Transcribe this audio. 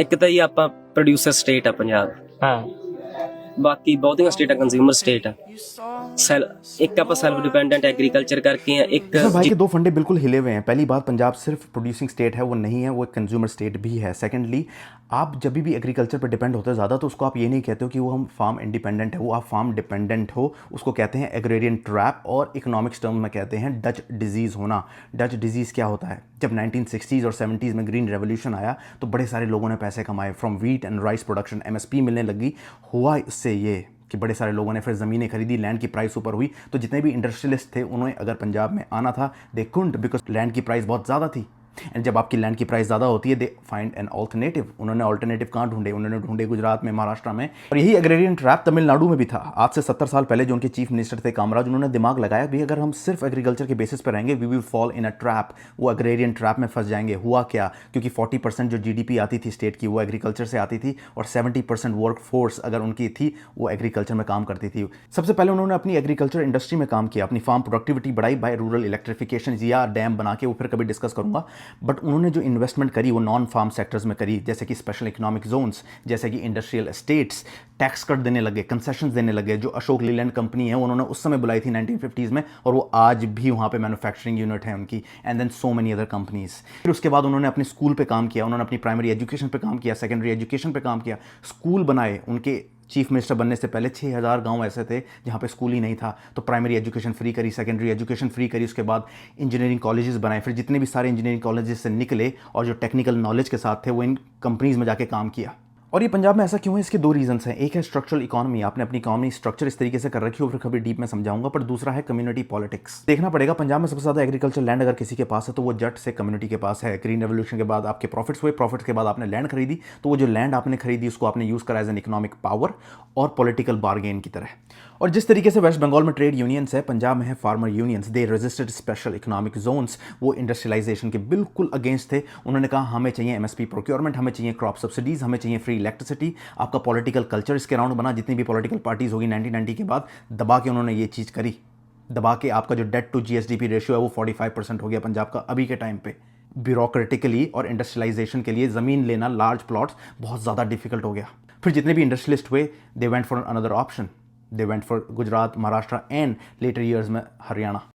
ਇੱਕ ਤਾਂ ਜੀ ਆਪਾਂ ਪ੍ਰੋਡਿਊਸਰ ਸਟੇਟ ਆ ਪੰਜਾਬ, ਹਾਂ ਬਾਕੀ ਬਹੁਤੀਆਂ ਸਟੇਟਾਂ कंज्यूमर स्टेट ਆ। एक आप सेल्फ डिपेंडेंट एग्रीकल्चर करके हैं, एक सर भाई के दो फंडे बिल्कुल हिले हुए हैं। पहली बात, पंजाब सिर्फ प्रोड्यूसिंग स्टेट है, वो नहीं है, वो एक कंज्यूमर स्टेट भी है। सेकेंडली, आप जब भी एग्रीकल्चर पर डिपेंड होते हो ज़्यादा, तो उसको आप ये नहीं कहते हो कि वो हम फार्म इंडिपेंडेंट है, वो आप फार्म डिपेंडेंट हो। उसको कहते हैं एग्रेरियन ट्रैप, और इकोनॉमिक्स टर्म में कहते हैं डच डिजीज़ होना। डच डिजीज़ क्या होता है? जब 1960s और 70s में ग्रीन रेवोल्यूशन आया तो बड़े सारे लोगों ने पैसे कमाए from wheat and rice production, MSP मिलने लगी। हुआ इससे ये कि बड़े सारे लोगों ने फिर ज़मीनें खरीदी, लैंड की प्राइस ऊपर हुई, तो जितने भी इंडस्ट्रियलिस्ट थे उन्होंने अगर पंजाब में आना था, दे कुंड, बिकॉज लैंड की प्राइस बहुत ज़्यादा थी। एंड जब आपकी लैंड की प्राइस ज़्यादा होती है, दे फाइंड एन ऑल्टरनेटिव। उन्होंने ऑल्टरनेटिव कहाँ ढूंढे? उन्होंने ढूंढे गुजरात में, महाराष्ट्र में। और यही एग्रेरियन ट्रैप तमिलनाडु में भी था। आज से 70 साल पहले जो उनके चीफ मिनिस्टर थे कामराज, उन्होंने दिमाग लगाया भी अगर हम सिर्फ एग्रीकल्चर के बेसिस पर रहेंगे, we will fall in a trap, वो एग्रेरियन ट्रैप में फंस जाएंगे। हुआ क्या? क्योंकि 40% जो जीडीपी आती थी स्टेट की वो एग्रीकल्चर से आती थी, और 70% वर्क फोर्स अगर उनकी थी वो एग्रीकल्चर में काम करती थी। सबसे पहले उन्होंने अपनी एग्रीकल्चर इंडस्ट्री में काम किया, अपनी फार्म प्रोडक्टिविटी बढ़ाई बाय रूरल इलेक्ट्रिफिकेशन या डैम बना के, वो फिर कभी डिस्कस करूंगा। बट उन्होंने जो इन्वेस्टमेंट करी वो नॉन फार्म सेक्टर्स में करी, जैसे कि स्पेशल इकोनॉमिक जोन्स, जैसे कि इंडस्ट्रियल एस्टेट्स, टैक्स कट देने लगे, कंसेशंस देने लगे। जो अशोक लीलैंड कंपनी है उन्होंने उस समय बुलाई थी 1950s में, और वो आज भी वहाँ पे मैन्युफैक्चरिंग यूनिट है उनकी। And then so many other companies. फिर उसके बाद उन्होंने अपने स्कूल पे काम किया, उन्होंने अपनी प्राइमरी एजुकेशन पे काम किया, सेकेंडरी एजुकेशन पे काम किया, स्कूल बनाए। उनके चीफ मिनिस्टर बनने से पहले 6000 गांव ऐसे थे जहां पे स्कूल ही नहीं था, तो प्राइमरी एजुकेशन फ्री करी, सेकेंडरी एजुकेशन फ्री करी। उसके बाद इंजीनियरिंग कॉलेजेस बनाए। फिर जितने भी सारे इंजीनियरिंग कॉलेजेस से निकले और जो टेक्निकल नॉलेज के साथ थे वो इन कंपनीज में जाके काम किया। और ये पंजाब में ऐसा क्यों है? इसके दो रीजंस हैं। एक है स्ट्रक्चरल इकोनॉमी, आपने अपनी इकोनॉमी स्ट्रक्चर इस तरीके से कर रखी हो, फिर कभी डीप में समझाऊंगा। पर दूसरा है कम्युनिटी पॉलिटिक्स। देखना पड़ेगा पंजाब में सबसे ज़्यादा एग्रीकल्चर लैंड अगर किसी के पास है तो वो जट से कम्युनिटी के पास है। ग्रीन रेवोल्यूशन के बाद आपके प्रॉफिट्स हुए, प्रॉफिट्स के बाद आपने लैंड खरीदी, तो वो जो लैंड आपने खरीदी उसको आपने यूज़ करा एज एन इकोनॉमिक पावर और पॉलिटिकल बार्गेन की तरह। और जिस तरीके से वेस्ट बंगाल में ट्रेड यूनियंस है, पंजाब में है फार्मर यूनियंस। दे रेजिस्टेड स्पेशल इकोनॉमिक जोन्स। वो इंडस्ट्रियलाइजेशन के बिल्कुल अगेंस्ट थे। उन्होंने कहा हमें चाहिए एमएसपी प्रोक्योरमेंट, हमें चाहिए क्रॉप सब्सिडीज, हमें चाहिए फ्री इलेक्ट्रिसिटी। आपका पॉलिटिकल कल्चर इसके अराउंड बना। जितनी भी पॉलिटिकल पार्टीज होगी 1990 के बाद, दबा के उन्होंने ये चीज़ करी। दबा के आपका जो डेट टू जीएसडीपी रेशियो है वो 45% हो गया पंजाब का अभी के टाइम पे। ब्यूरोक्रेटिकली और इंडस्ट्रियलाइजेशन के लिए ज़मीन लेना, लार्ज प्लॉट्स, बहुत ज़्यादा डिफिकल्ट हो गया। फिर जितने भी इंडस्ट्रियलिस्ट हुए, they went for another option. They went for Gujarat, Maharashtra and later years में हरियाणा।